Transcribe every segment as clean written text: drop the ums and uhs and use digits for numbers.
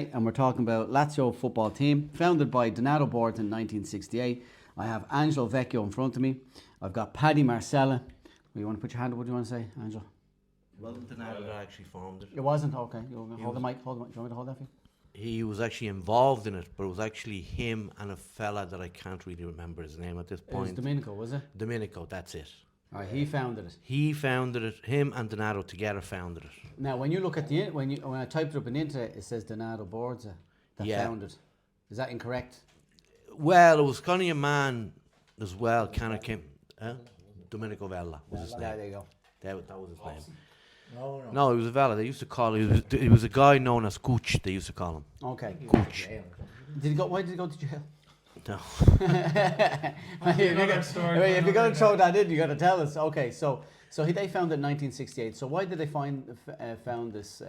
today, and we're talking about Lazio football team, founded by Donato Boards in 1968. I have Angelo Vecchio in front of me. I've got Paddy Marsella. You want to put your hand up? What do you want to say, Angelo? It wasn't Donato that actually formed it. It wasn't? Okay. Hold the mic. Do you want me to hold that for you? He was actually involved in it, but it was actually him and a fella that I can't really remember his name at this point. It was Domenico, was it? Domenico, that's it. All right, he founded it. He founded it. Him and Donato together founded it. Now, when you look at when I typed it up in the internet, it says Donato Boards that founded. Is that incorrect? Well, it was kind of a man as well. Kind of came. Domenico Vella was his name. There you go. That was his name. No. No, he was a Vella. They used to call him. He was a guy known as Cooch. They used to call him. Okay. Cooch. Why did he go to jail? No. If you're going to throw that in, you got to tell us. Okay, so they founded in 1968. So why did they found this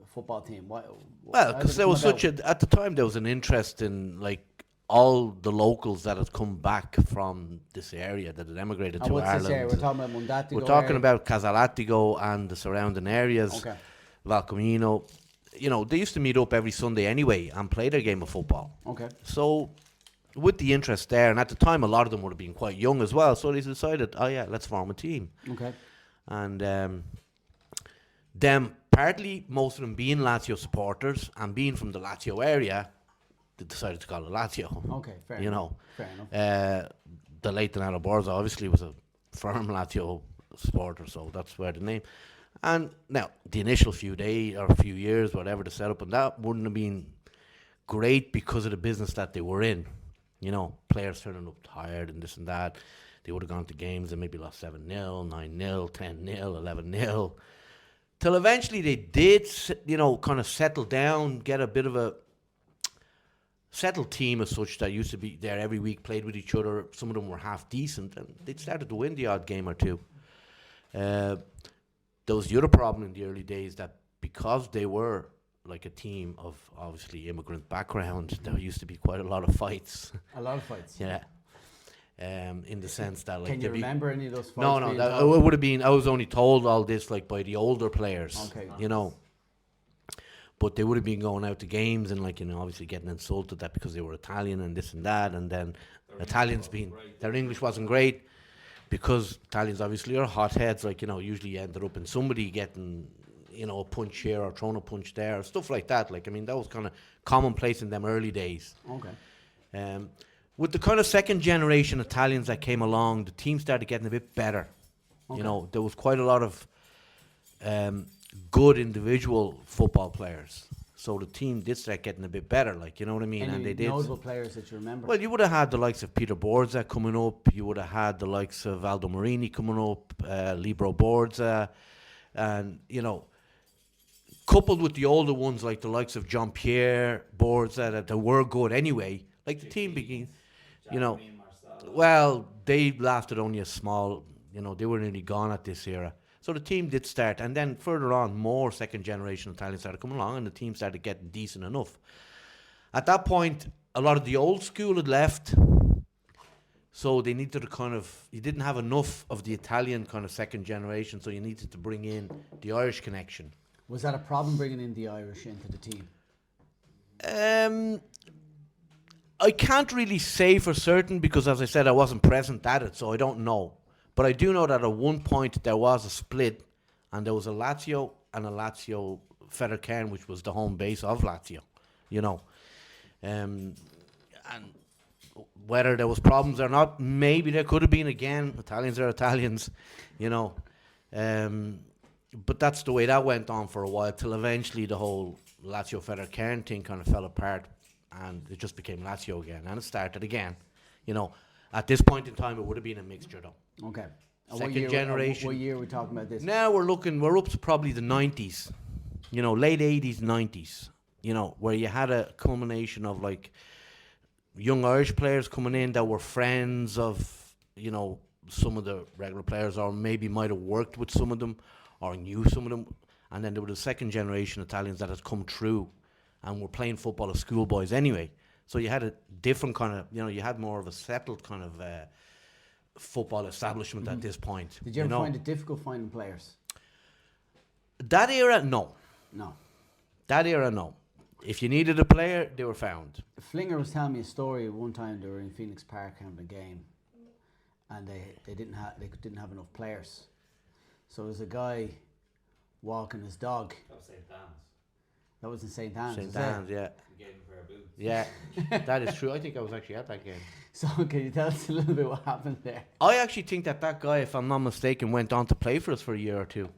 football team? Why, well, because there was at the time there was an interest in like all the locals that had come back from this area that had emigrated to what's Ireland. This area? We're talking about Mondatico. We're talking about Casalatigo and the surrounding areas. Okay. Valcomino. You know, they used to meet up every Sunday anyway and play their game of football. Okay. So, with the interest there, and at the time a lot of them would have been quite young as well, so they decided, let's form a team. Okay. And them, partly most of them being Lazio supporters and being from the Lazio area, they decided to call it Lazio. Okay, fair enough. Fair enough. The late Donato Borza obviously was a firm Lazio supporter, so that's where the name. And now, the initial few days or few years, whatever the setup, and that wouldn't have been great because of the business that they were in. You know, players turning up tired and this and that. They would have gone to games and maybe lost 7-0, 9-0, 10-0, 11-0. Till eventually they did, kind of settle down, get a bit of a settled team as such that used to be there every week, played with each other. Some of them were half decent, and they'd started to win the odd game or two. There was the other problem in the early days that because they were like a team of obviously immigrant background, there used to be quite a lot of fights. A lot of fights. Yeah. In the sense that like... Can you remember any of those fights? No, it would have been... I was only told all this like by the older players. Okay. You know. But they would have been going out to games and like, obviously getting insulted that because they were Italian and this and that, and then their English wasn't great. Because Italians obviously are hotheads, like, usually ended up in somebody getting, a punch here or throwing a punch there, stuff like that. Like, that was kind of commonplace in them early days. Okay. With the kind of second generation Italians that came along, the team started getting a bit better. Okay. There was quite a lot of good individual football players. So the team did start getting a bit better, like, you know what I mean? Any and they did. notable players that you remember? Well, you would have had the likes of Peter Borza coming up. You would have had the likes of Aldo Marini coming up, Libero Borza, and, coupled with the older ones like the likes of John Pierre Borza, that they were good anyway. Like the team began, well, they lasted only a small, they were nearly gone at this era. So the team did start, and then further on, more second-generation Italians started coming along, and the team started getting decent enough. At that point, a lot of the old school had left, so they needed to you didn't have enough of the Italian kind of second generation, so you needed to bring in the Irish connection. Was that a problem bringing in the Irish into the team? I can't really say for certain because, as I said, I wasn't present at it, so I don't know. But I do know that at one point there was a split, and there was a Lazio and a Lazio Federcairn, which was the home base of Lazio, and whether there was problems or not, maybe there could have been again. Italians are Italians, but that's the way that went on for a while, till eventually the whole Lazio Federcairn thing kind of fell apart, and it just became Lazio again, and it started again. At this point in time, it would have been a mixture, though. Okay. Second generation. What year are we talking about this? Now we're up to probably the 90s, late 80s, 90s, where you had a culmination of like young Irish players coming in that were friends of, some of the regular players, or maybe might have worked with some of them or knew some of them. And then there were the second generation Italians that had come through and were playing football as schoolboys anyway. So you had a different kind of, you had more of a settled kind of football establishment at this point. Did you ever find it difficult finding players? That era, no. No. That era, no. If you needed a player, they were found. Flinger was telling me a story one time. They were in Phoenix Park having a game, and they didn't have enough players. So there was a guy walking his dog. That was St. Dan's. That was in St. Anne's. St. Dan's, yeah. We gave him a pair of boots. Yeah, that is true. I think I was actually at that game. So can you tell us a little bit what happened there? I actually think that guy, if I'm not mistaken, went on to play for us for a year or two.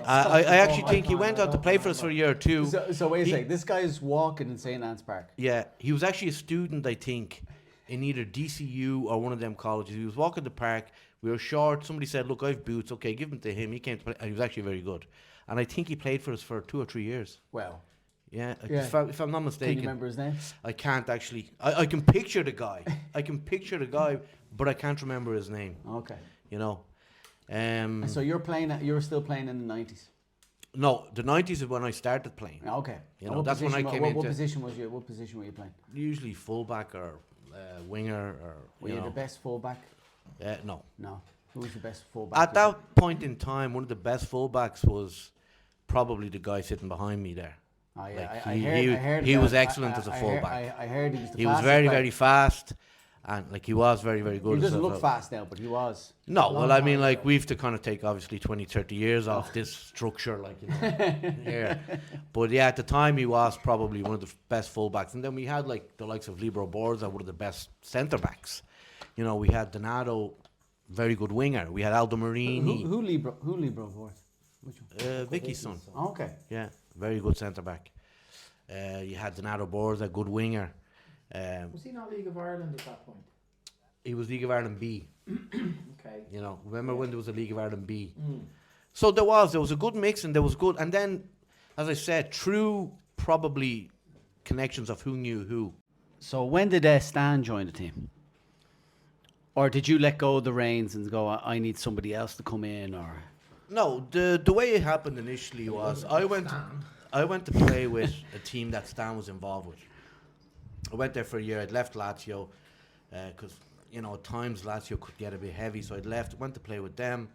I actually think he went on to play for us for a year or two. So wait a second. This guy's walking in St. Anne's Park. Yeah, he was actually a student, I think, in either DCU or one of them colleges. He was walking the park. We were short. Somebody said, "Look, I've boots. Okay, give them to him." He came to play, and he was actually very good. And I think he played for us for 2 or 3 years. Well, Yeah, Yeah. if I'm not can mistaken. you remember his name? I can't actually. I can picture the guy. But I can't remember his name. Okay. You know. So you're still playing in the 90s? No, the 90s is when I started playing. Okay. You And know, that's when I came What into- position was you? What position were you playing? Usually fullback or winger or Were you the best fullback? no. No. Who was the best fullback? At that point in time, one of the best fullbacks was probably the guy sitting behind me there. Oh, yeah. Like, I he heard he that. was excellent as a I fullback. I heard he was the He was fastest very, player. very fast, and like he was very, very good. He as doesn't a- look fast now, but he was. No, Long well, I time mean, like ago. we've to kind of take obviously 20, 30 years off this structure, like you know, here. But yeah, at the time he was probably one of the best fullbacks, and then we had like the likes of Libero Borza, one of the best centre backs. You know, we had Donato, very good winger. We had Aldo Marini, Who Libro for? Which one? Vicky's son. Oh, okay. Yeah, very good centre back. You had Donato Borza, good winger. Was he not League of Ireland at that point? He was League of Ireland B. Okay. You know, remember when there was a League of Ireland B? So there was a good mix, and there was good. And then, as I said, through probably connections of who knew who. So when did Stan join the team? Or did you let go of the reins and go, I need somebody else to come in? Or No, the way it happened initially was I went to play with a team that Stan was involved with. I went there for a year. I'd left Lazio because you know at times Lazio could get a bit heavy, so I'd left. Went to play with them.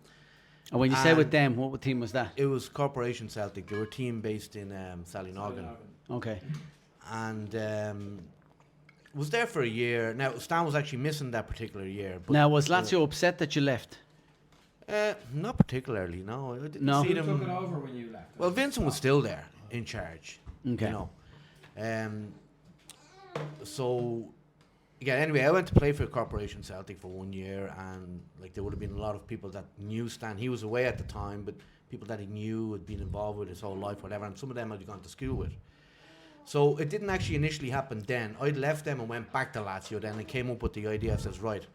and when you say with And- them, what team was that? It was Corporation Celtic. They were a team based in Sallynoggin. Okay. And was there for a year. Now Stan was actually missing that particular year. But Now, was Lazio upset that you left? not particularly. No, I didn't No. see Who them. took it over when you left? Well, Vincent was still there in charge. Okay. You know. So yeah. Anyway, I went to play for Corporation Celtic for 1 year, and like there would have been a lot of people that knew Stan. He was away at the time, but people that he knew had been involved with his whole life, whatever. And some of them I'd gone to school with. So it didn't actually initially happen then. I'd left them and went back to Lazio then and came up with the idea. I says, right,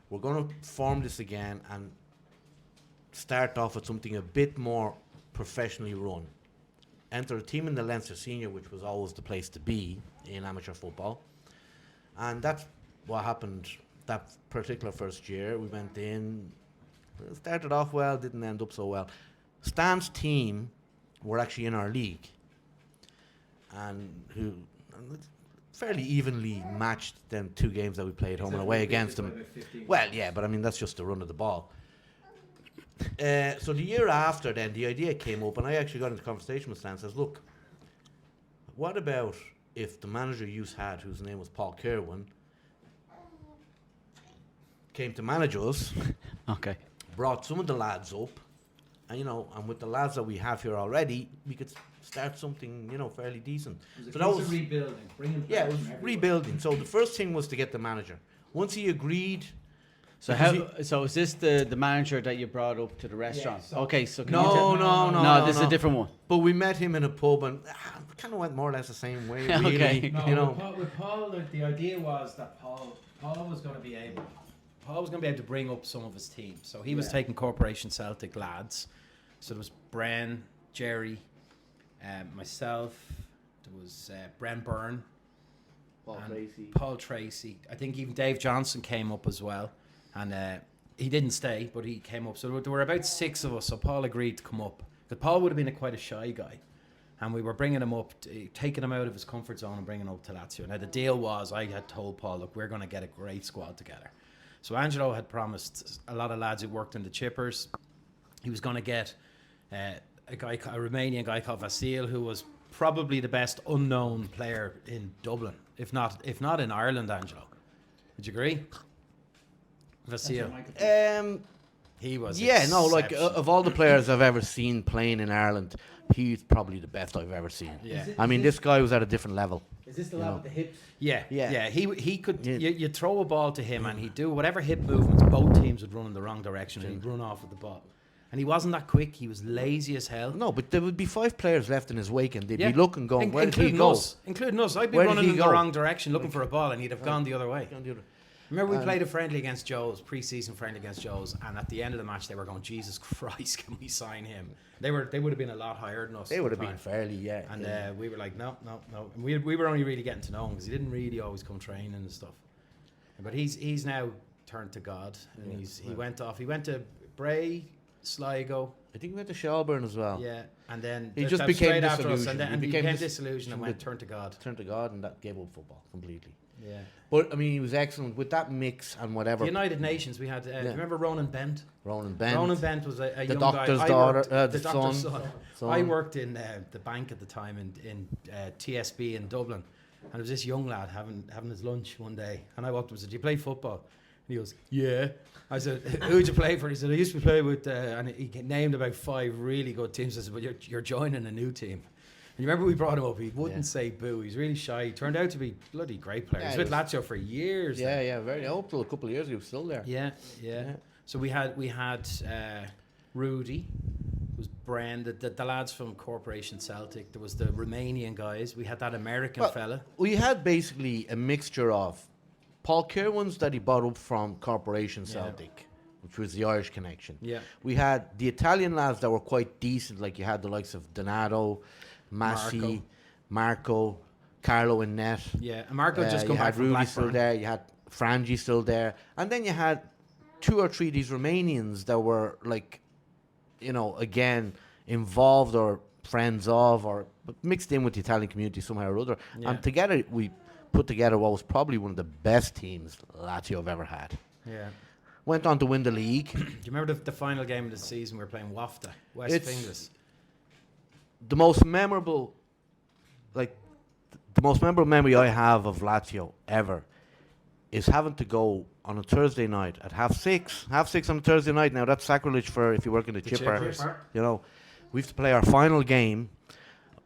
we're going to form this again and start off with something a bit more professionally run. Enter a team in the Leinster Senior, which was always the place to be in amateur football. And that's what happened that particular first year. We went in, started off well, didn't end up so well. Stan's team were actually in our league, and who fairly evenly matched them 2 games that we played home and away against them. Well, yeah, but I mean that's just the run of the ball. So the year after, then the idea came up, and I actually got into conversation with Stan. And says, "Look, what about if the manager you had, whose name was Paul Kerwin, came to manage us, Okay. brought some of the lads up, and you know, and with the lads that we have here already, we could start something, you know, fairly decent." So that was rebuilding, bringing yeah, it players was from everywhere. rebuilding. So the first thing was to get the manager. Once he agreed. So Because So is this the manager that you brought up to the restaurant? so- Okay. So can No, you tell- no, This is no. a different one. But we met him in a pub and kind of went more or less the same way. Really, Okay. No, you know. with Paul, the idea was that Paul was going to be able. Paul was going to be able to bring up some of his team. So he was Yeah. taking Corporation Celtic lads. So there was Bren, Jerry, myself. There was Bren Byrne, and Paul Tracy. I think even Dave Johnson came up as well, and he didn't stay, but he came up. So there were about 6 of us. So Paul agreed to come up because Paul would have been quite a shy guy. And we were bringing him up, taking him out of his comfort zone and bringing him up to Lazio. Now, the deal was I had told Paul, look, we're going to get a great squad together. So Angelo had promised a lot of lads who worked in the chippers. He was going to get a Romanian guy called Vasil, who was probably the best unknown player in Dublin, if not in Ireland, Angelo. Would you agree? Vecchio. He was. Yeah, no, like exceptional. of all the players I've ever seen playing in Ireland, he's probably the best I've ever seen. Yeah. I mean, this guy was at a different level. Is this the lad with the hips? Yeah. Yeah. He could. Yeah. You throw a ball to him, and he'd do whatever hip movements. Both teams would run in the wrong direction, and he'd run off with the ball. And he wasn't that quick. He was lazy as hell. No, but there would be 5 players left in his wake, and they'd be looking, going, where did he including go? us. Including us. I'd be Where did running he in the go? wrong direction, looking for a ball, and he'd have gone the other way. On the other- Remember we played a friendly against Joe's, pre-season friendly against Joe's, and at the end of the match they were going, Jesus Christ, can we sign him? They would have been a lot higher than us. They at would the have been time. fairly, yeah. And we were like, no. And we were only really getting to know him because he didn't really always come training and stuff. But he's now turned to God, and he went off. He went to Bray, Sligo. I think we went to Shelburne as well. Yeah, and then He that- just that became straight after us, disillusioned. and He he became became disillusioned and went turned to God. Turned to God, and that gave up football completely. Yeah. But I mean, he was excellent with that mix and whatever. The United Nations, we had. Do you remember Ronan Bent? Ronan Bent. Ronan Bent was a the young doctor's guy. I daughter, worked- the the doctor's son. son. I worked in the bank at the time in TSB in Dublin, and there was this young lad having his lunch one day, and I walked up and said, "Do you play football?" And he goes, "Yeah." I said, "Who'd you play for?" He said, "I used to play with," and he named about 5 really good teams. I said, "But you're joining a new team." And you remember we brought him up. He wouldn't say boo. He's really shy. He turned out to be bloody great player. Yeah, He was with Lazio for years. Yeah, then. yeah, very. Up till a couple of years, he was still there. Yeah. So we had Rudi, was Bren, the lads from Corporation Celtic. There was the Romanian guys. We had that American fella. We had basically a mixture of Paul Kirwan's that he brought up from Corporation Celtic, which was the Irish connection. Yeah. We had the Italian lads that were quite decent, like you had the likes of Donato, Massi, Marco, Carlo in net. Yeah, and Marco just come you back had from Rudy Blackburn. still there, you had Frangi still there, and then you had 2 or 3 of these Romanians that were like, again, involved or friends of or mixed in with the Italian community somehow or other. Yeah. And together we put together what was probably one of the best teams Lazio have ever had. Yeah. Went on to win the league. Do you remember the final game of the season? We were playing Wafta, West Finglas. The most memorable memory I have of Lazio ever is having to go on a Thursday night at half six on a Thursday night. Now that's sacrilege for if you work in the chipper. chippers. We have to play our final game.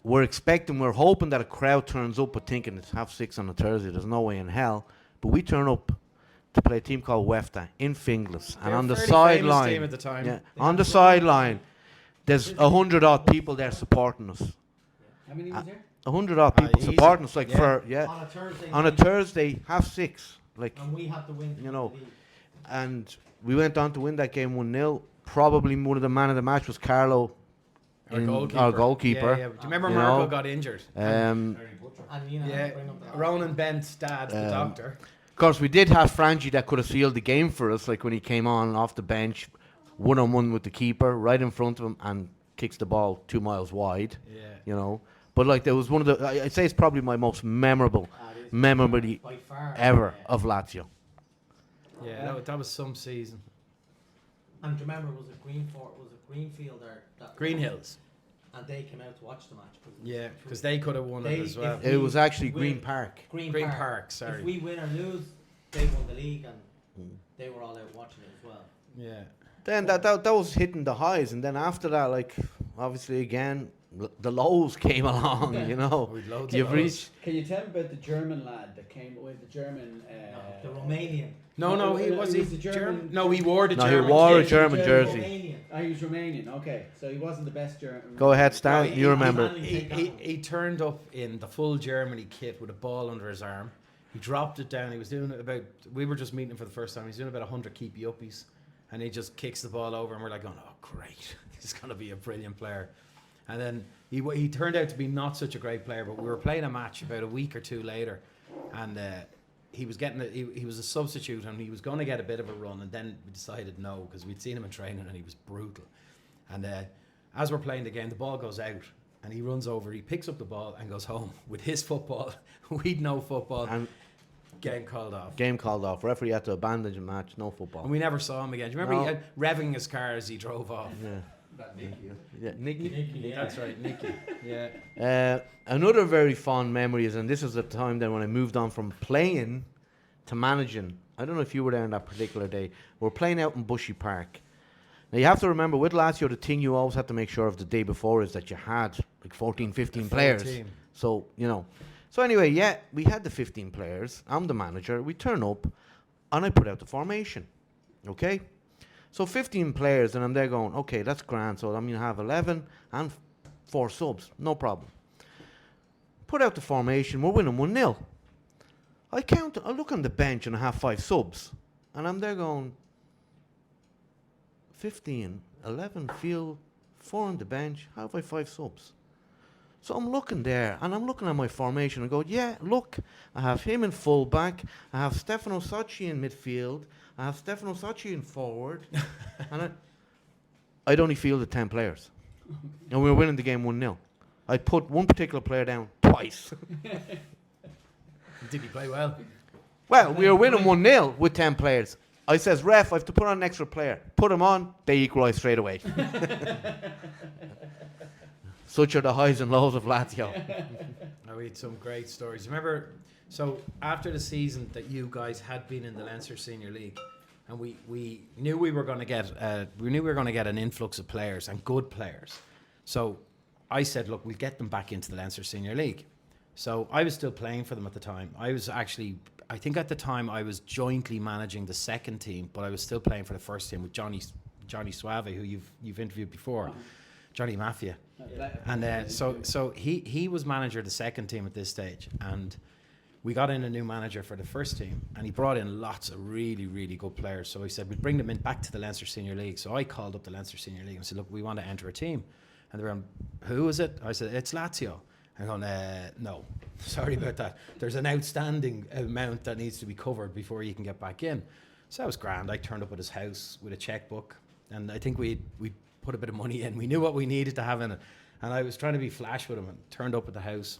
We're hoping that a crowd turns up, but thinking it's half 6 on a Thursday. There's no way in hell. But we turn up to play a team called Wefta in Finglas, and They're on the a fairly famous sideline, team at the time. on the sideline, there's 100 odd people there supporting us. How many was there? 100 odd people easy. supporting us, On a Thursday. on a night, Thursday, half 6, and we had to win. you know. the league. And we went on to win that game 1-0. Probably one of the man of the match was Carlo, our goalkeeper. Yeah. Do you remember You Marco know, got injured? And Yeah. bring up the Ronan Bent's dad, the doctor. Of course, we did have Frangi that could have sealed the game for us, like when he came on off the bench, 1-on-1 with the keeper, right in front of him, and kicks the ball 2 miles wide. Yeah. But like there was one of the, I'd say it's probably my most memorable memory by far. ever of Lazio. Yeah, that was some season. And do you remember, was it Greenfield or that? Green Hills. And they came out to watch the match. Yeah, because they could have won it as well. It was actually if Green we- Park. Green Park, sorry. If we win or lose, they won the league, and they were all out watching it as well. Yeah. Then that was hitting the highs, and then after that, like obviously again, the lows came along. We'd loads You've of those. reached. Can you tell me about the German lad that came with the German? The Romanian. No, he it was was he the German- No, he wore the No, he German. wore a kit. German jersey. Romanian. He was Romanian. Okay, so he wasn't the best German. Go ahead, Stan. No, You remember? He turned up in the full Germany kit with a ball under his arm. He dropped it down. He was doing we were just meeting him for the first time. He's doing about 100 keepy uppies. And he just kicks the ball over, and we're like, oh, great. He's going to be a brilliant player. And then he turned out to be not such a great player, but we were playing a match about a week or two later, and he was he was a substitute, and he was going to get a bit of a run, and then we decided no, because we'd seen him in training, and he was brutal. And as we're playing the game, the ball goes out, and he runs over, he picks up the ball and goes home with his football. We'd no football. And Game called off. game called off. Referee had to abandon the match. No football. And we never saw him again. Do you remember he had revving his car as he drove off? Yeah. Yeah, Nicky. That's right, Nicky. Yeah. Another very fond memory is, and this is the time then when I moved on from playing to managing. I don't know if you were there on that particular day. We're playing out in Bushy Park. Now you have to remember with Lazio, the thing you always have to make sure of the day before is that you had like 14, 15 players. Team. So, you know. So anyway, yeah, we had the 15 players. I'm the manager. We turn up and I put out the formation. Okay? So 15 players, and I'm there going, okay, that's grand. So I'm going to have 11 and 4 subs. No problem. Put out the formation. We're winning 1-0. I look on the bench and I have 5 subs. And I'm there going, 15, 11 field, 4 on the bench. How have I 5 subs? So I'm looking there, and I'm looking at my formation and go, yeah, look, I have him in full back. I have Stefano Sacchi in midfield. I have Stefano Sacchi in forward. And I'd only fielded 10 players. And we were winning the game 1-0. I put one particular player down twice. Did he play well? Well, we were winning 1-0 with 10 players. I says, ref, I have to put on an extra player. Put him on, they equalise straight away. Such are the highs and lows of Lazio. We had some great stories. Remember, so after the season that you guys had been in the Leinster Senior League, and we knew we were going to get an influx of players and good players. So I said, look, we'll get them back into the Leinster Senior League. So I was still playing for them at the time. I think at the time I was jointly managing the second team, but I was still playing for the first team with Johnny Suave, who you've interviewed before, Johnny Mafia. And so he was manager of the second team at this stage, and we got in a new manager for the first team, and he brought in lots of really, really good players. So he said we'd bring them in back to the Leinster Senior League. So I called up the Leinster Senior League and said, look, we want to enter a team. And they were going, who is it? I said, it's Lazio. I'm going, no, sorry about that. There's an outstanding amount that needs to be covered before you can get back in. So that was grand. I turned up at his house with a checkbook, and I think we put a bit of money in. We knew what we needed to have in it. And I was trying to be flash with him and turned up at the house.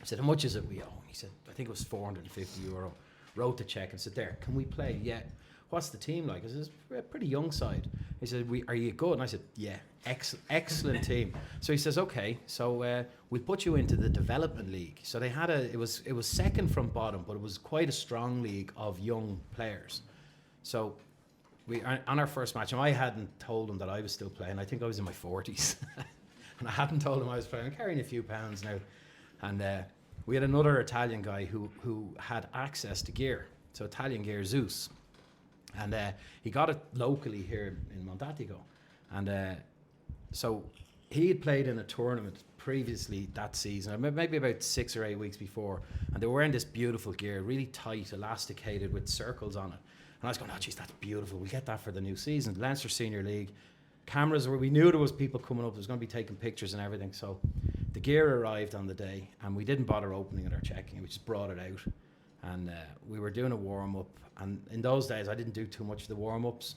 I said, how much is it we owe? He said, I think it was €450. Wrote the check and said, there, can we play? Yeah. What's the team like? I said, it's a pretty young side. He said, are you good? And I said, yeah, excellent team. So he says, okay, so we'll put you into the development league. So they had it was second from bottom, but it was quite a strong league of young players. So we on our first match, and I hadn't told him that I was still playing. I think I was in my 40s. And I hadn't told him I was playing. I'm carrying a few pounds now. And we had another Italian guy who had access to gear. So Italian gear, Zeus. And he got it locally here in Mondatico. And so he had played in a tournament previously that season, maybe about 6 or 8 weeks before. And they were wearing this beautiful gear, really tight, elasticated with circles on it. And I was going, oh, geez, that's beautiful. We'll get that for the new season. Leinster Senior League. Cameras we knew there was people coming up. There was going to be taking pictures and everything. So the gear arrived on the day, and we didn't bother opening it or checking it. We just brought it out, and we were doing a warm up. And in those days, I didn't do too much of the warm ups.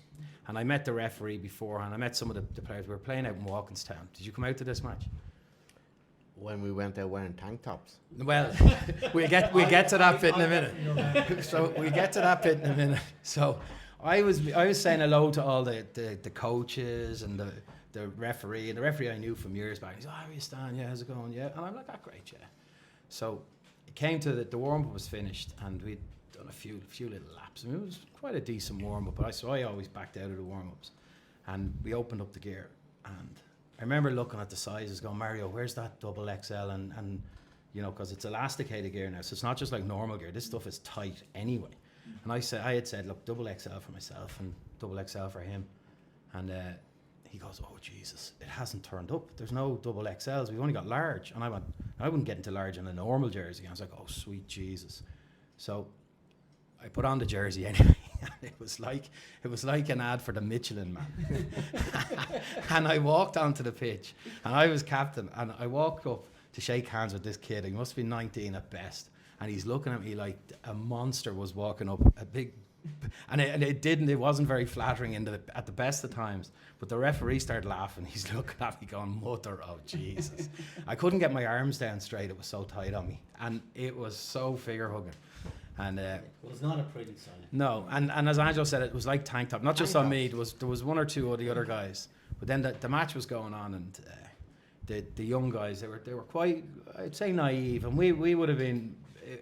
And I met the referee before, and I met some of the players. We were playing out in Walkinstown. Did you come out to this match? When we went out wearing tank tops. Well, we get to that bit in a minute. So we get to that bit in a minute. So I was saying hello to all the coaches and the referee. And the referee I knew from years back. He's, how are you, Stan? Yeah, how's it going? Yeah. And I'm like, great, yeah. So it came to the warm-up was finished, and we'd done a few little laps. I mean, it was quite a decent warm-up, but I always backed out of the warm-ups. And we opened up the gear, and I remember looking at the sizes going, Mario, where's that double XL? And you know, because it's elasticated gear now, so it's not just like normal gear. This stuff is tight anyway. And I had said, look, double XL for myself and double XL for him. And he goes, oh, Jesus, it hasn't turned up. There's no double XLs. We've only got large. And I went, I wouldn't get into large in a normal jersey. I was like, oh, sweet Jesus. So I put on the jersey anyway. And it was like an ad for the Michelin Man. And I walked onto the pitch, and I was captain, and I walked up to shake hands with this kid. He must be 19 at best. And he's looking at me like a monster was walking up, a big, and it wasn't very flattering at the best of times. But the referee started laughing. He's looking at me going, mother of Jesus. I couldn't get my arms down straight. It was so tight on me. And it was so figure hugging. And it was not a pretty sight. No, and as Angelo said, it was like tank top. Not just on me. There was one or two of the other guys. But then the match was going on, and the young guys, they were quite, I'd say, naive, and we would have been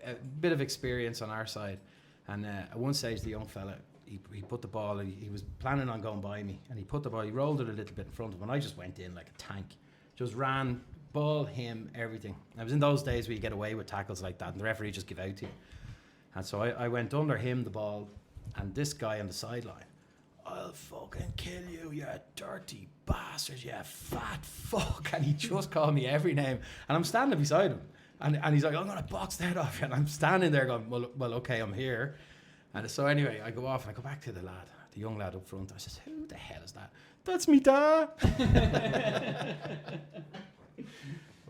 a bit of experience on our side. And at one stage, the young fella, he put the ball, he was planning on going by me, and he put the ball, he rolled it a little bit in front of him, and I just went in like a tank, just ran, ball, him, everything. It was in those days where you get away with tackles like that, and the referee just give out to you. And so I went under him, the ball, and this guy on the sideline, I'll fucking kill you, you dirty bastard, you fat fuck. And he just called me every name. And I'm standing beside him. And he's like, I'm going to box the head off you. And I'm standing there going, well, okay, I'm here. And so anyway, I go off and I go back to the young lad up front. I says, who the hell is that? That's me dad.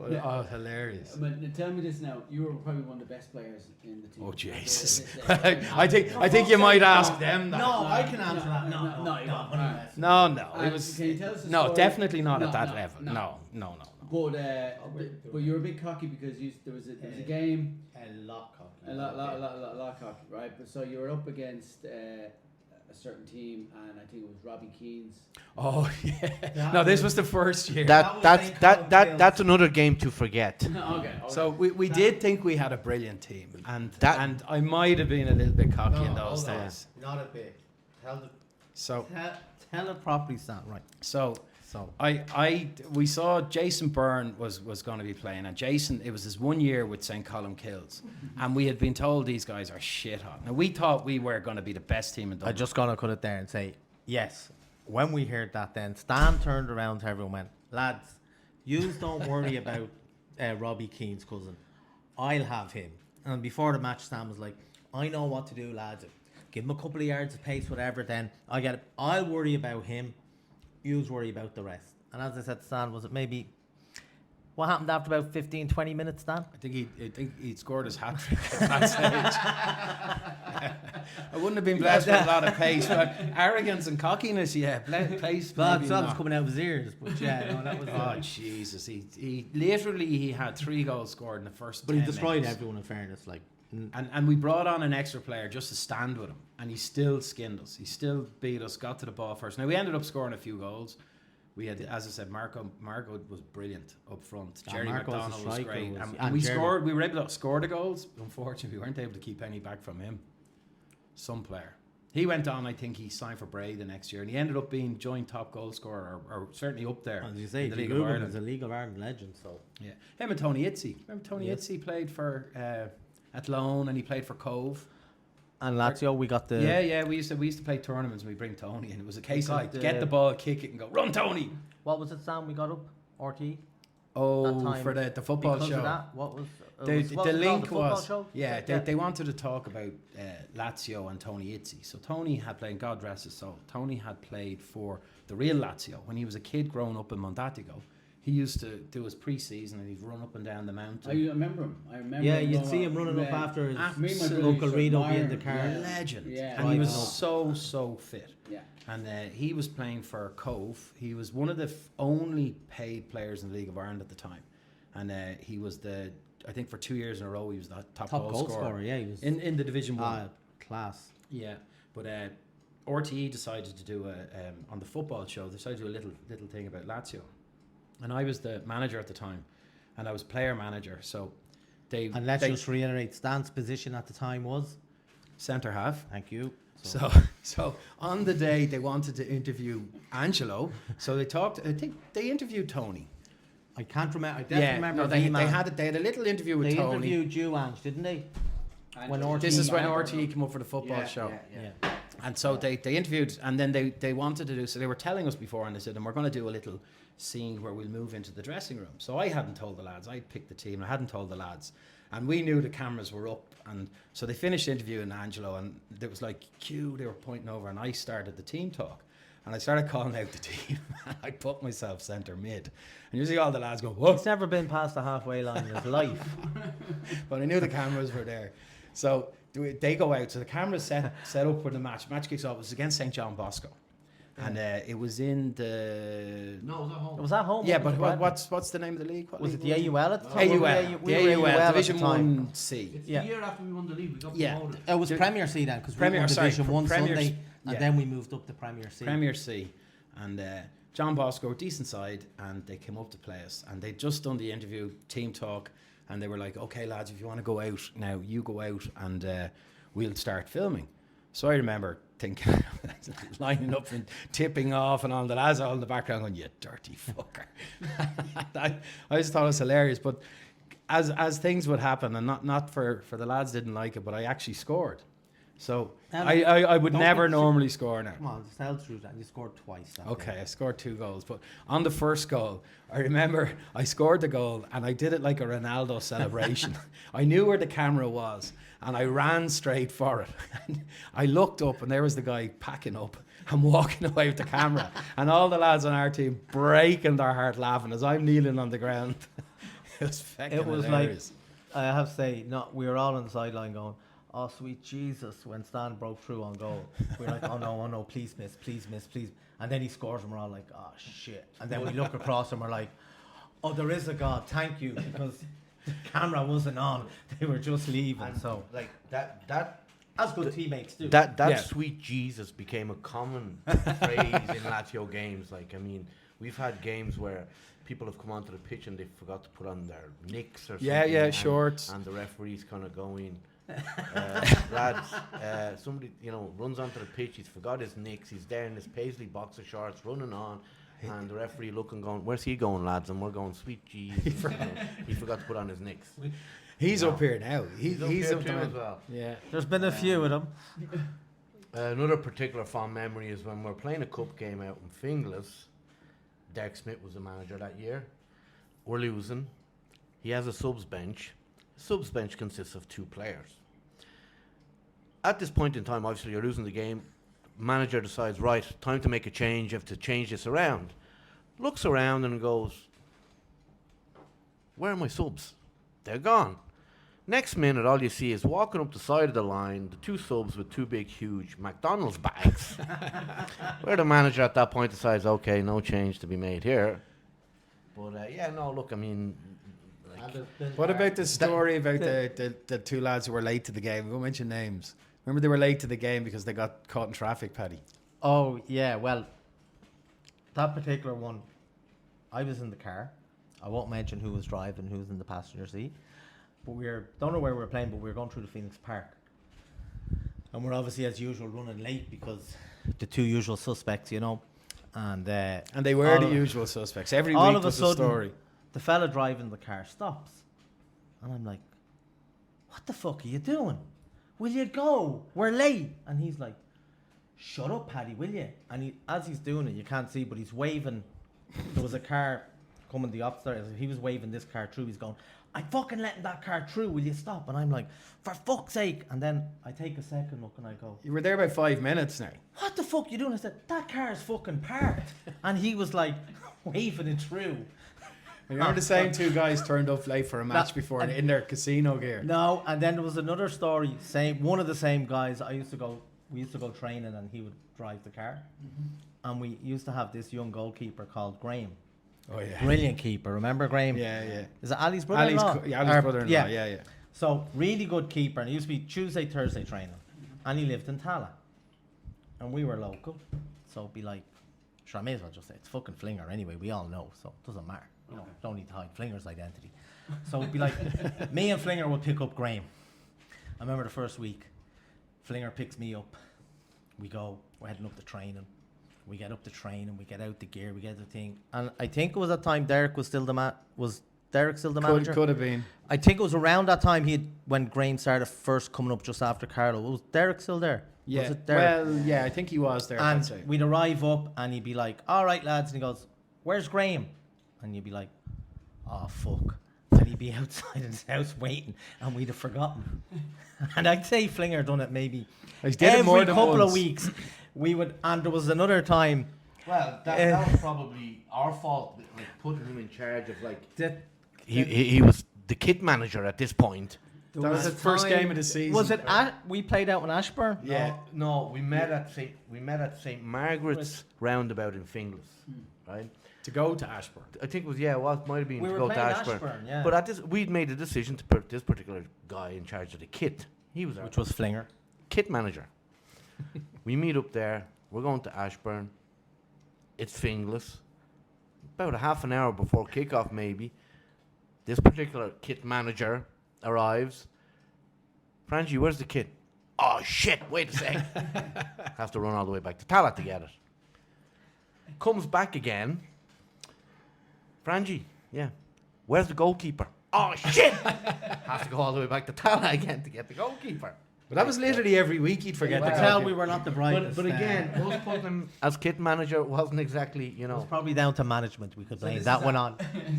Oh, hilarious. But tell me this now. You were probably one of the best players in the team. Oh, Jesus. I think you might ask them that. No, I can answer that. No. It was, can you tell us the no, story? definitely not at that No, level. no. No. But you were a bit cocky because there was a game. A lot cocky. A lot cocky, right? But so you were up against a certain team, and I think it was Robbie Keane's. Oh, yeah. No, this was the first year. That's another game to forget. Okay. So we did think we had a brilliant team, and I might have been a little bit cocky in those days. Not a bit. So Tell it properly, Stan. Right. So we saw Jason Byrne was going to be playing, and Jason, it was his 1 year with St. Column Kills, and we had been told these guys are shit hot. Now we thought we were going to be the best team in Dublin. I just gonna cut it there and say yes. When we heard that, then Stan turned around to everyone and went, lads, yous don't worry about Robbie Keane's cousin. I'll have him. And before the match, Stan was like, I know what to do, lads. Give him a couple of yards of pace, whatever. Then I get it. I'll worry about him. Yous worry about the rest. And as I said to Stan, was it maybe... What happened after about 15, 20 minutes, Stan? I think he'd scored his hat trick at that stage. I wouldn't have been blessed with a lot of pace, but arrogance and cockiness, yeah. Pace, Well, maybe that was not. coming out of his ears. But yeah, no, that was... Oh, Jesus. He literally had 3 goals scored in the first But he 10 destroyed minutes. everyone, in fairness. Like, And we brought on an extra player just to stand with him, and he still skinned us. He still beat us, got to the ball first. Now, we ended up scoring a few goals. We had, as I said, Marco was brilliant up front. Jerry Marco was a McDonald was striker, great. was- And and we Jerry. scored. We were able to score the goals. Unfortunately, we weren't able to keep any back from him. Some player. He went on, I think he signed for Bray the next year, and he ended up being joint top goal scorer, or certainly up there. as you say, in the League Google of him Ireland. as a League of Ireland legend. So Yeah, him and Tony Itzy. Remember Tony Yes. Itzy played for at loan, and he played for Cove. and Lazio, we got the Yeah, we used to play tournaments and we bring Tony, and it was a case of got like the- get the ball, kick it, and go run, Tony. What was it, Sam? We got up RT. Oh, time for the football Because show. of that, what was The what was it called, link the football was show? yeah, they wanted to talk about Lazio and Tony Itzy. So Tony had played, God rest his soul, Tony had played for the real Lazio when he was a kid growing up in Mondatico. He used to do his pre-season and he'd run up and down the mountain. I remember him. Yeah, him you'd going see him up. running up Yeah. after his Me and my brother local used to Reno admire being the him. car. Yeah. Legend. Yeah. And he was Driving up. so fit. Yeah. And he was playing for Cove. He was one of the only paid players in the League of Ireland at the time. And he was I think for 2 years in a row, he was the top goal scorer. Yeah, he was In the Division 1. class. Yeah. But RTE decided to do on the football show, they decided to do a little thing about Lazio. And I was the manager at the time. And I was player manager. So And let's just reiterate, Stan's position at the time was. centre half. Thank you. So on the day they wanted to interview Angelo, so they talked. I think they interviewed Tony. I can't remember. I definitely remember. they V-Man. had a little interview with They Tony. interviewed you, Ange, didn't they? When RTE This is when Angelo. RTE came up for the football show. Yeah. And so they interviewed, and then they wanted to do. So they were telling us before, and they said, and we're going to do a little scene where we'll move into the dressing room. So I hadn't told the lads. I picked the team. I hadn't told the lads. And we knew the cameras were up, and so they finished interviewing Angelo, and it was like cue. They were pointing over, and I started the team talk, and I started calling out the team. I put myself centre mid, and you see all the lads go, "Whoa!" He's never been past the halfway line in his life. But I knew the cameras were there, so they go out. So the cameras set up for the match. Match kicks off. It was against St. John Bosco, and it was in the No, it was at home. It was at home. yeah. wasn't But it, Brad? what's the name of the league? What Was league it the AUL at the time? AUL, We were AUL at the Division time. 1C. It's Yeah. the year after we won the league. We got Yeah. promoted. It was The- Premier C then, because we Premier- won sorry, Division 1 Premier- Sunday, and yeah. then we moved up to Premier C. Premier C, and John Bosco, decent side, and they came up to play us, and they'd just done the interview, team talk, and they were like, okay, lads, if you want to go out now, you go out, and we'll start filming. So I remember thinking, lining up and tipping off, and all the lads all in the background going, you dirty fucker. I just thought it was hilarious, but as things would happen, and not for the lads didn't like it, but I actually scored. So I would never normally score now. Come on, just tell the truth. And you scored twice. Okay, I scored 2 goals, but on the first goal, I remember I scored the goal and I did it like a Ronaldo celebration. I knew where the camera was and I ran straight for it. And I looked up and there was the guy packing up and walking away with the camera, and all the lads on our team breaking their heart laughing as I'm kneeling on the ground. It was hilarious. Like, I have to say, we were all on the sideline going, oh, sweet Jesus, when Stan broke through on goal. We were like, oh no, please miss. And then he scores and we're all like, oh, shit. And then we look across and we're like, oh, there is a God, thank you, because the camera wasn't on. They were just leaving. And so, like that as good teammates do. That sweet Jesus became a common phrase in Lazio games. Like, I mean, we've had games where people have come onto the pitch and they forgot to put on their nicks or something. Yeah, shorts. And the referee's kind of going, lads, somebody, runs onto the pitch, he's forgot his nicks, he's there in his paisley boxer shorts running on, and the referee looking going, where's he going, lads? And we're going, sweet Jesus, he forgot to put on his nicks. He's up here now. He's up there as well. Yeah. There's been a few of them. Another particular fond memory is when we're playing a cup game out in Finglas. Derek Smith was the manager that year. We're losing. He has a subs bench. The subs bench consists of 2 players. At this point in time, obviously you're losing the game. Manager decides, right, time to make a change. You have to change this around. Looks around and goes, where are my subs? They're gone. Next minute, all you see is walking up the side of the line, the 2 subs with 2 big, huge McDonald's bags. Where the manager at that point decides, okay, no change to be made here. But look, I mean, what about the story about the 2 lads who were late to the game? We won't mention names. Remember they were late to the game because they got caught in traffic, Paddy? Oh, yeah, well, that particular one, I was in the car. I won't mention who was driving, who was in the passenger seat. But don't know where we were playing, but we were going through the Phoenix Park. And we're obviously, as usual, running late because the 2 usual suspects, And they were the usual suspects. Every all week of a was sudden, a story. The fella driving the car stops. And I'm like, what the fuck are you doing? Will you go? We're late. And he's like, shut up, Paddy, will you? And as he's doing it, you can't see, but he's waving. There was a car coming the opposite. He was waving this car through. He's going, I'm fucking letting that car through. Will you stop? And I'm like, for fuck's sake. And then I take a second look and I go, you were there about 5 minutes now. what the fuck you doing? I said, that car's fucking parked. And he was like, waving it through. Remember the same 2 guys turned up late for a match before in their casino gear? No, and then there was another story. One of the same guys. We used to go training, and he would drive the car. Mm-hmm. And we used to have this young goalkeeper called Graham. Oh yeah, brilliant keeper. Remember Graham? Yeah. Is it Ali's brother-in-law? Ali's brother-in-law. Yeah. So really good keeper, and it used to be Tuesday, Thursday training, and he lived in Tala, and we were local, so it'd be like, sure, I may as well just say it's fucking Flinger anyway. We all know, so it doesn't matter. Don't need to hide Flinger's identity. So it'd be like, me and Flinger would pick up Graham. I remember the first week, Flinger picks me up. We're heading up the training. We get up the training, we get out the gear, we get the thing. And I think it was that time Derek was still the manager? Could have been. I think it was around that time when Graham started first coming up just after Carlo. Was Derek still there? Yeah. Was it Derek? Well, yeah, I think he was there. And we'd arrive up and he'd be like, all right, lads. And he goes, where's Graham? And you'd be like, oh, fuck. And he'd be outside his house waiting, and we'd have forgotten. And I'd say Flinger done it maybe every couple of weeks. And there was another time. Well, that was probably our fault, like putting him in charge of he was the kit manager at this point. That was the first game of the season. Was it we played out in Ashburn? Yeah. No, we met at St Margaret's roundabout in Finglas, right? To go to Ashburn. I think it was might have been we to were go to Ashburn. Yeah. But we'd made a decision to put this particular guy in charge of the kit. Which was Flinger. Kit manager. We meet up there. We're going to Ashburn. It's fingless. About a half an hour before kickoff, maybe, this particular kit manager arrives. Frangie, where's the kit? Oh, shit, wait a sec. Have to run all the way back to Tallaght to get it. Comes back again. Frangie, yeah. Where's the goalkeeper? Oh, shit. Has to go all the way back to Tallaght again to get the goalkeeper. But that was literally every week he'd forget You the could tell goalkeeper. we were not the brightest. But again, us putting him as kit manager wasn't exactly, it was probably down to management. We could blame that one on.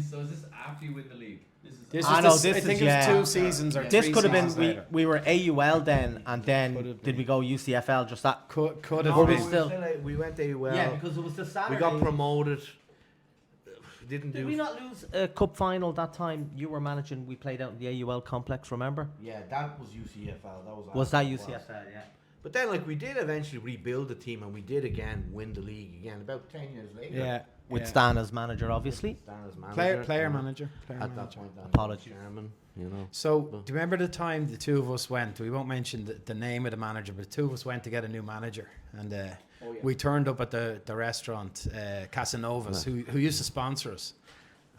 So is this after you win the league? This I was know, this, this I think is- it was yeah. 2 seasons or 3 This could have been seasons later. we were AUL then, and Could then have did we go UCFL? Just that. Could have Were we been. still- we went there well. Yeah, because it was the We Saturday. got promoted. Didn't Did do. we not lose a cup final that time? You were managing. We played out in the AUL complex. Remember? Yeah, that was UCFL. That was. Was that after it UCFL? Yeah. But then, like, we did eventually rebuild the team, and we did again win the league again about 10 years later. Yeah. With yeah. Stan as manager, obviously. Stan as Player you know. manager. Player At that manager. point, Dan was Apologies. chairman, you know. So, do you remember the time the two of us went? We won't mention the name of the manager, but the two of us went to get a new manager. And we turned up at the restaurant, Casanovas, who used to sponsor us.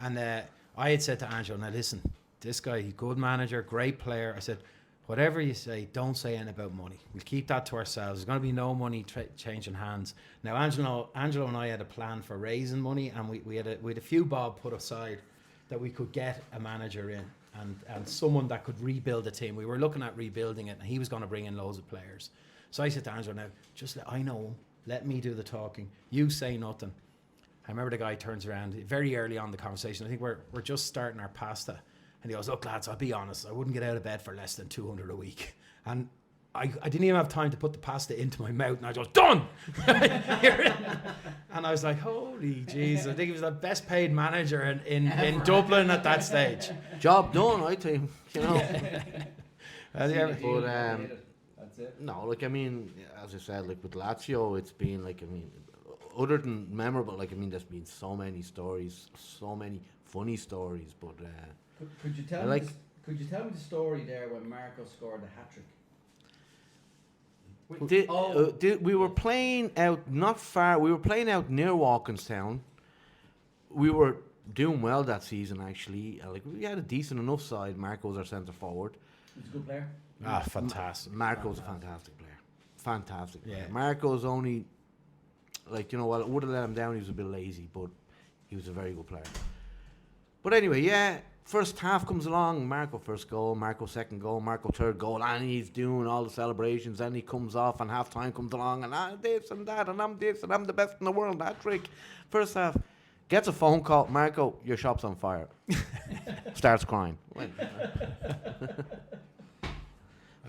And I had said to Angelo, now listen, this guy, he's good manager, great player. I said, whatever you say, don't say anything about money. We'll keep that to ourselves. There's going to be no money changing hands. Now, Angelo and I had a plan for raising money, and we had a few bob put aside that we could get a manager in and someone that could rebuild the team. We were looking at rebuilding it, and he was going to bring in loads of players. So I said to Angelo, now, I know him. Let me do the talking. You say nothing. I remember the guy turns around very early on in the conversation. I think we're just starting our pasta. And he goes, look, lads, I'll be honest. I wouldn't get out of bed for less than 200 a week. And I didn't even have time to put the pasta into my mouth. And I just, done! And I was like, holy jeez. I think he was the best paid manager in Dublin at that stage. Job done, I think, you know. Has he ever- But, That's it. no, like, I mean, as I said, like, with Lazio, it's been, like, I mean, other than memorable, like, I mean, there's been so many stories, so many funny stories, but... Could you tell I me? like- Could you tell me the story there when Marco scored the hat trick? we were playing out not far. We were playing out near Walkinstown. We were doing well that season, actually. Like, we had a decent enough side. Marco was our centre forward. He's a good player. Ah, fantastic. Marco was a fantastic player. Fantastic player. Yeah. Marco's only, like, you know what, it would have let him down. He was a bit lazy, but he was a very good player. But anyway, yeah. First half comes along, Marco first goal, Marco second goal, Marco third goal, and he's doing all the celebrations, and he comes off, and half time comes along, and I'm this and that, and I'm this, and I'm the best in the world, that trick. First half, gets a phone call, Marco, your shop's on fire. Starts crying.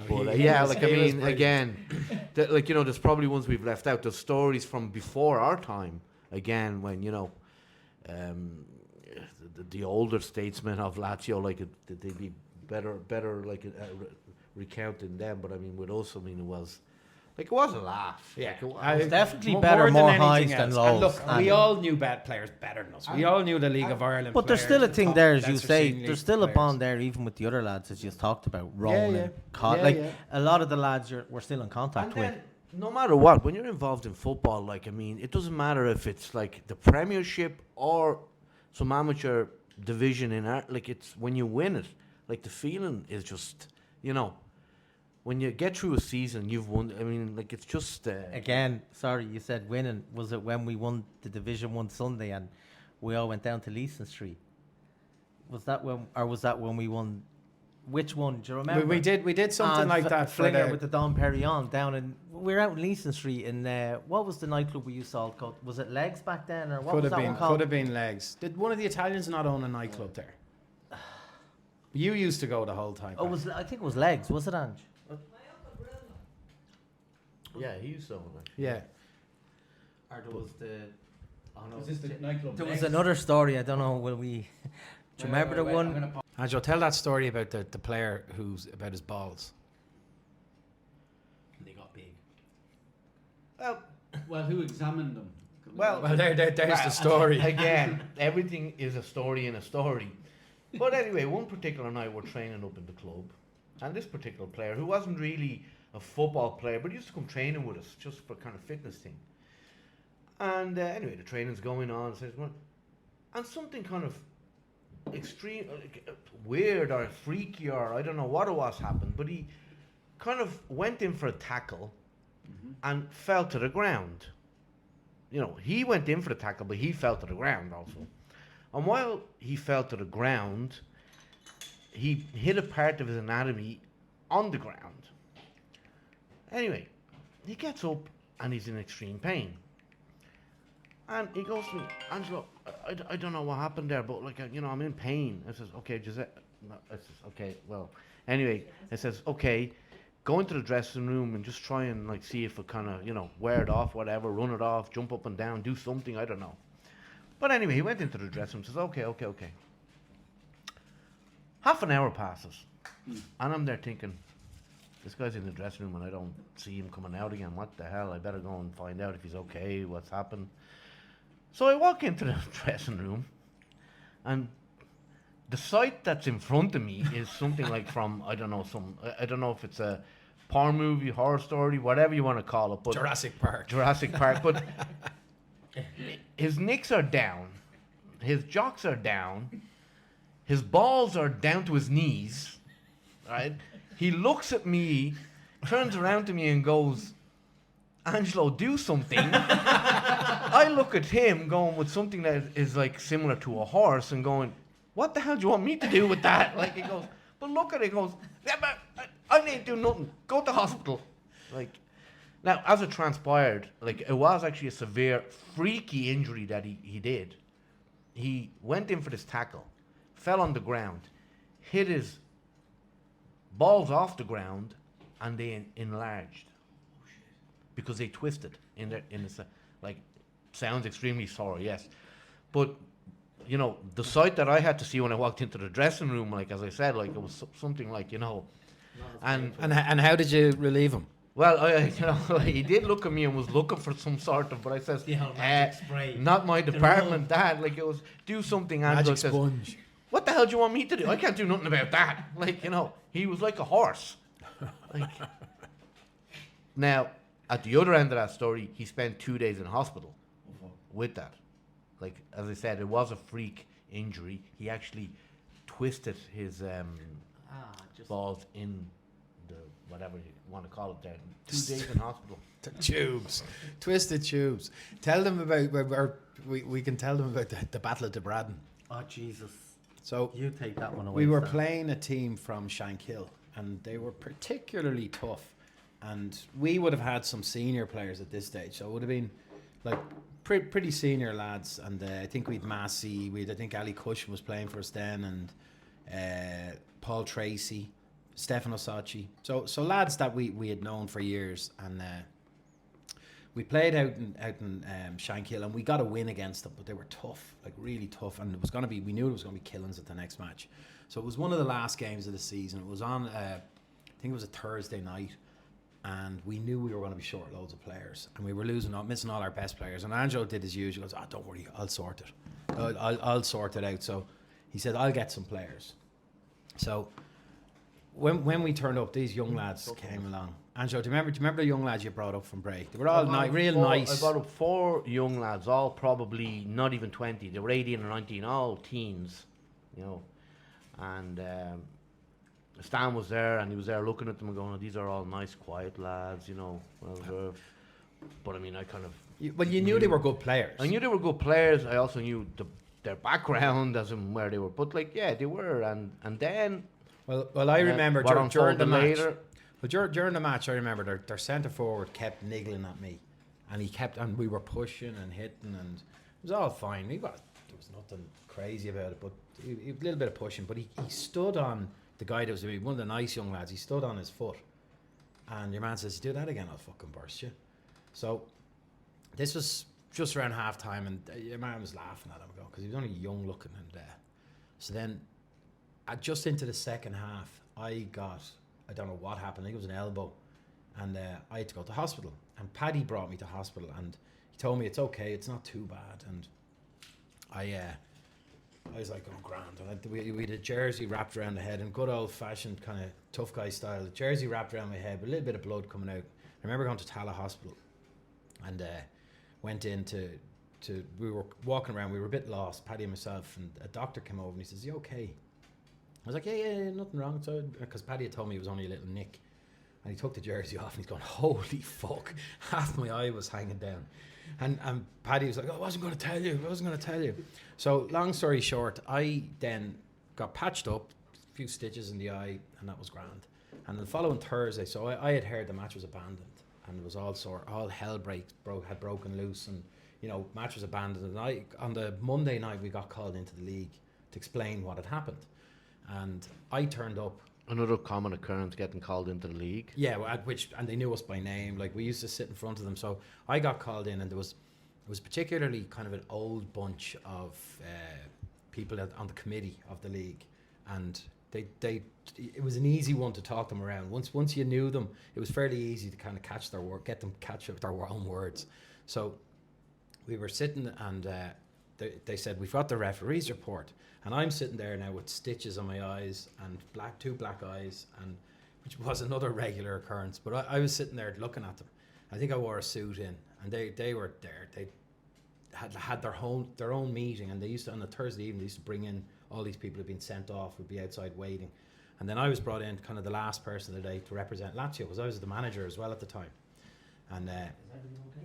But yeah, like, I mean, again, like, you know, there's probably ones we've left out. There's stories from before our time, again, when, you know, the older statesmen of Lazio, like, they'd be better like recounting them. But I mean, with us, I mean, it was a laugh. Yeah, Like, it was. It's definitely more better, than more anything highs than else. lows. And look, we And- all knew bad players better than us. We all knew the League of Ireland. But there's players, still a the thing top there, as you lesser say. senior There's still a players. bond there, even with the other lads, as you talked about. Roland, yeah. Yeah, like yeah. a lot of the lads we're still in contact And with. then, no matter what, when you're involved in football, like, I mean, it doesn't matter if it's like the Premiership or some amateur division in art. Like, it's when you win it, like, the feeling is just, you know, when you get through a season, you've won. I mean, like, it's just Again, sorry, you said winning. Was it when we won the Division 1 Sunday and we all went down to Leeson Street? Was that when we won? Which one? Do you remember? We did something like that for Flinger the, with the Don Perignon down in. We were out in Leeson Street in what was the nightclub we used to all call? Was it Legs back then, or what was that one called? could have been Legs. Did one of the Italians not own a nightclub there? You used to go the whole time. Oh, I think it was Legs. Was it, Ange? yeah, he used so much. Yeah. Or there was the. Oh no. Was this the nightclub? There was next? another story. I don't know. Will we? Do you remember the I'm one? gonna pop- Angelo, tell that story about the player who's about his balls. They got big. Well, who examined them? Well, Well, there's the story. Again, everything is a story in a story. But anyway, one particular night we're training up in the club, and this particular player, who wasn't really a football player, but he used to come training with us just for kind of fitness thing. And anyway, the training's going on. Says, well, and something kind of extreme, weird or freaky or I don't know what it was happened, but he kind of went in for a tackle and fell to the ground. You know, he went in for the tackle, but he fell to the ground also. And while he fell to the ground, he hit a part of his anatomy on the ground. Anyway, he gets up and he's in extreme pain. And he goes to me, Angelo, I don't know what happened there, but like, you know, I'm in pain. I says, okay, Giuseppe. No, I says, okay, well, anyway, I says, okay, go into the dressing room and just try and like see if it kind of, you know, wear it off, whatever, run it off, jump up and down, do something, I don't know. But anyway, he went into the dressing room and says, okay. Half an hour passes, and I'm there thinking, this guy's in the dressing room and I don't see him coming out again. What the hell? I better go and find out if he's okay, what's happened. So I walk into the dressing room, and the sight that's in front of me is something like from, I don't know if it's a porn movie, horror story, whatever you want to call it. But Jurassic Park. But his nicks are down, his jocks are down, his balls are down to his knees, right? He looks at me, turns around to me and goes, Angelo, do something. I look at him going with something that is like similar to a horse and going, what the hell do you want me to do with that? Like he goes, but look at it, he goes, yeah, but I need to do nothing. Go to the hospital. Like, now, as it transpired, like it was actually a severe, freaky injury that he did. He went in for this tackle, fell on the ground, hit his balls off the ground, and they enlarged. Because they twisted in the like, sounds extremely sore, yes, but you know the sight that I had to see when I walked into the dressing room, like as I said, like it was something like, you know, and how did you relieve him? well, you know, he did look at me and was looking for some sort of, but I says, not my department, Dad. Like it was, do something. Angelo says, sponge. what the hell do you want me to do? I can't do nothing about that. Like, you know, he was like a horse. Like, now, at the other end of that story, he spent 2 days in hospital with that. Like, as I said, it was a freak injury. He actually twisted his balls in the, whatever you want to call it there. 2 days in hospital. Tubes. Twisted tubes. Tell them about, we can tell them about the Battle of Braddon. Oh, Jesus. So, You take that one away. we were Stan. playing a team from Shankill, and they were particularly tough. And we would have had some senior players at this stage, so it would have been like pretty senior lads. And I think we'd Massey, I think Ali Cushion was playing for us then, and Paul Tracy, Stefano Sacchi. So lads that we had known for years, and we played out in Shankill, and we got a win against them, but they were tough, like really tough, and we knew it was going to be killings at the next match. So it was one of the last games of the season. It was on, I think it was a Thursday night. And we knew we were going to be short loads of players, and we were missing all our best players. And Angelo did his usual. He goes, don't worry, I'll sort it. I'll sort it out. So he said, I'll get some players. So when we turned up, these young lads came along. Angelo, do you remember the young lads you brought up from break? They were all real nice. I brought up 4 young lads, all probably not even 20. They were 18 or 19, all teens, you know. And Stan was there, and he was there looking at them and going, these are all nice, quiet lads, you know, well deserved. But I mean, I kind of... You knew they were good players. I knew they were good players. I also knew their background, as in where they were. But like, yeah, they were. And then... Well, I remember what during the match. later, Well, during the match, I remember their centre forward kept niggling at me, and we were pushing and hitting, and it was all fine. There was nothing crazy about it, but a little bit of pushing. But he stood on the guy that was one of the nice young lads. He stood on his foot, and your man says, "Do that again, I'll fucking burst you." So this was just around half time, and your man was laughing at him because he was only young looking, and so then just into the second half, I don't know what happened. I think it was an elbow, and I had to go to hospital. And Paddy brought me to hospital, and he told me it's okay, it's not too bad. And I was like, oh, grand. And we had a jersey wrapped around the head, and good old fashioned kind of tough guy style. The jersey wrapped around my head with a little bit of blood coming out. I remember going to Tala Hospital, and went into we were walking around, we were a bit lost, Paddy and myself, and a doctor came over and he says, "You okay?" I was like, yeah, nothing wrong. So, because Paddy had told me it was only a little nick. And he took the jersey off and he's going, holy fuck. Half my eye was hanging down. And Paddy was like, I wasn't going to tell you. So long story short, I then got patched up, a few stitches in the eye, and that was grand. And the following Thursday, so I had heard the match was abandoned. And it was all hell had broken loose. And, you know, match was abandoned. And on the Monday night, we got called into the league to explain what had happened. And I turned up. Another common occurrence, getting called into the league. Yeah, and they knew us by name. Like, we used to sit in front of them. So I got called in, and it was particularly kind of an old bunch of people on the committee of the league, and it was an easy one to talk them around. Once you knew them, it was fairly easy to kind of catch their word, get them catch up their own words. So we were sitting, and they said, we've got the referee's report. And I'm sitting there now with stitches on my eyes and two black eyes, and which was another regular occurrence. But I was sitting there looking at them. I think I wore a suit in, and they were there. They had their own meeting, and they used to, on a Thursday evening, they used to bring in all these people who'd been sent off, would be outside waiting. And then I was brought in, kind of the last person of the day, to represent Lazio, because I was the manager as well at the time. And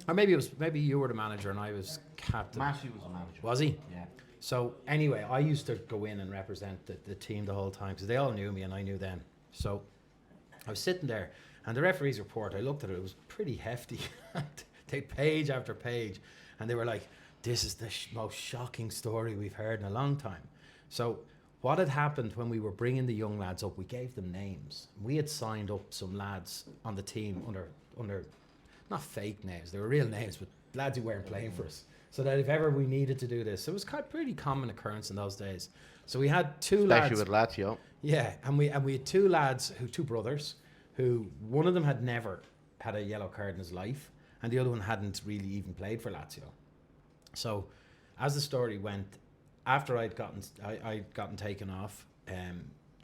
or maybe you were the manager and I was captain. Massey was the manager. Was he? Yeah. So anyway, I used to go in and represent the team the whole time, because they all knew me and I knew them. So I was sitting there, and the referee's report, I looked at it, it was pretty hefty. They page after page, and they were like, this is the most shocking story we've heard in a long time. So what had happened when we were bringing the young lads up, we gave them names. We had signed up some lads on the team under not fake names, they were real names, but lads who weren't playing for us. So that if ever we needed to do this, it was kind of pretty common occurrence in those days. So we had two lads. Especially with Lazio. Yeah, and we had two lads, two brothers, who one of them had never had a yellow card in his life, and the other one hadn't really even played for Lazio. So, as the story went, after I'd gotten taken off,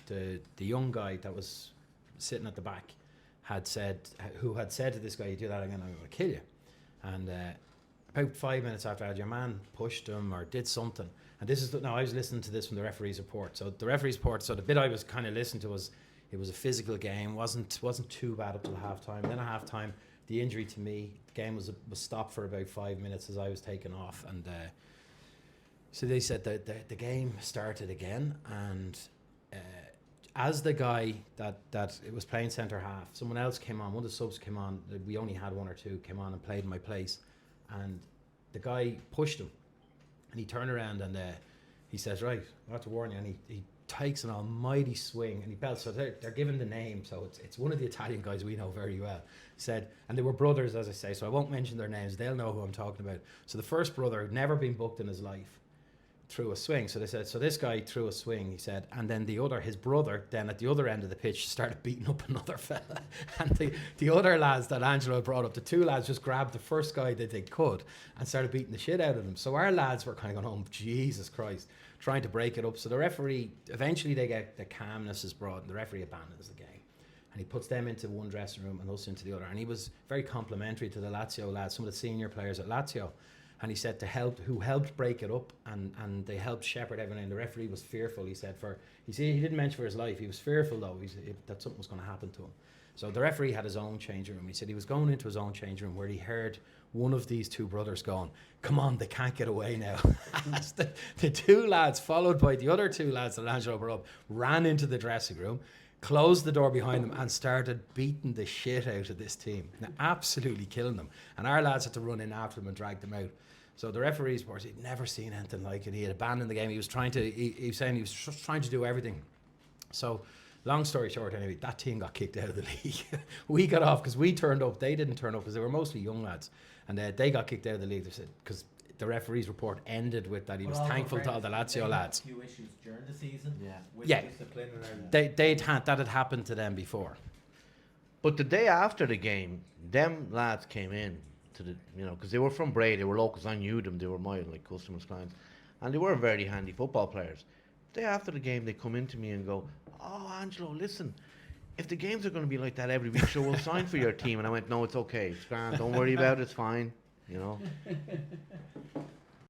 the young guy that was sitting at the back had said to this guy, "You do that again, I'm going to kill you." And about 5 minutes after that, your man pushed him or did something. And this is now I was listening to this from the referee's report. So the referee's report. So the bit I was kind of listening to was it was a physical game. wasn't too bad up till halftime. Then at halftime, the injury to me, the game was stopped for about 5 minutes as I was taken off. And so they said that the game started again, and as the guy that it was playing centre half, someone else came on. One of the subs came on. We only had one or two came on and played in my place, and the guy pushed him, and he turned around and he says, "Right, I have to warn you." And he takes an almighty swing and he belts. So they're given the name. So it's one of the Italian guys we know very well. Said, and they were brothers, as I say. So I won't mention their names. They'll know who I'm talking about. So the first brother had never been booked in his life. Threw a swing. So they said, so this guy threw a swing, he said, and then his brother, then at the other end of the pitch, started beating up another fella. And the other lads that Angelo brought up, the two lads just grabbed the first guy that they could and started beating the shit out of him. So our lads were kind of going, oh, Jesus Christ, trying to break it up. So the referee, eventually they get the calmness is brought, and the referee abandons the game. And he puts them into one dressing room and us into the other. And he was very complimentary to the Lazio lads, some of the senior players at Lazio. And he said who helped break it up, and they helped shepherd everything. And the referee was fearful. He said he didn't mention for his life. He was fearful though. That something was going to happen to him. So the referee had his own changing room. He said he was going into his own changing room where he heard one of these two brothers going, "Come on, they can't get away now." As the two lads, followed by the other two lads that Angelo brought up, ran into the dressing room, closed the door behind them, and started beating the shit out of this team. Now, absolutely killing them. And our lads had to run in after them and drag them out. So the referee's report, he'd never seen anything like it. He had abandoned the game. He was trying to, he was saying he was just trying to do everything. So long story short, anyway, that team got kicked out of the league. We got off because we turned up. They didn't turn up because they were mostly young lads. And they got kicked out of the league. They said, because the referee's report ended with that he was thankful to all the Lazio lads. A few issues during the season. With Yeah. disciplinary. That had happened to them before. But the day after the game, them lads came in to the, because they were from Bray, they were locals, I knew them, they were my customers, clients, and they were very handy football players. The day after the game, they come into me and go, "Oh, Angelo, listen, if the games are going to be like that every week, sure, we'll sign for your team." And I went, "No, it's okay, it's grand, don't worry about it, it's fine." you know.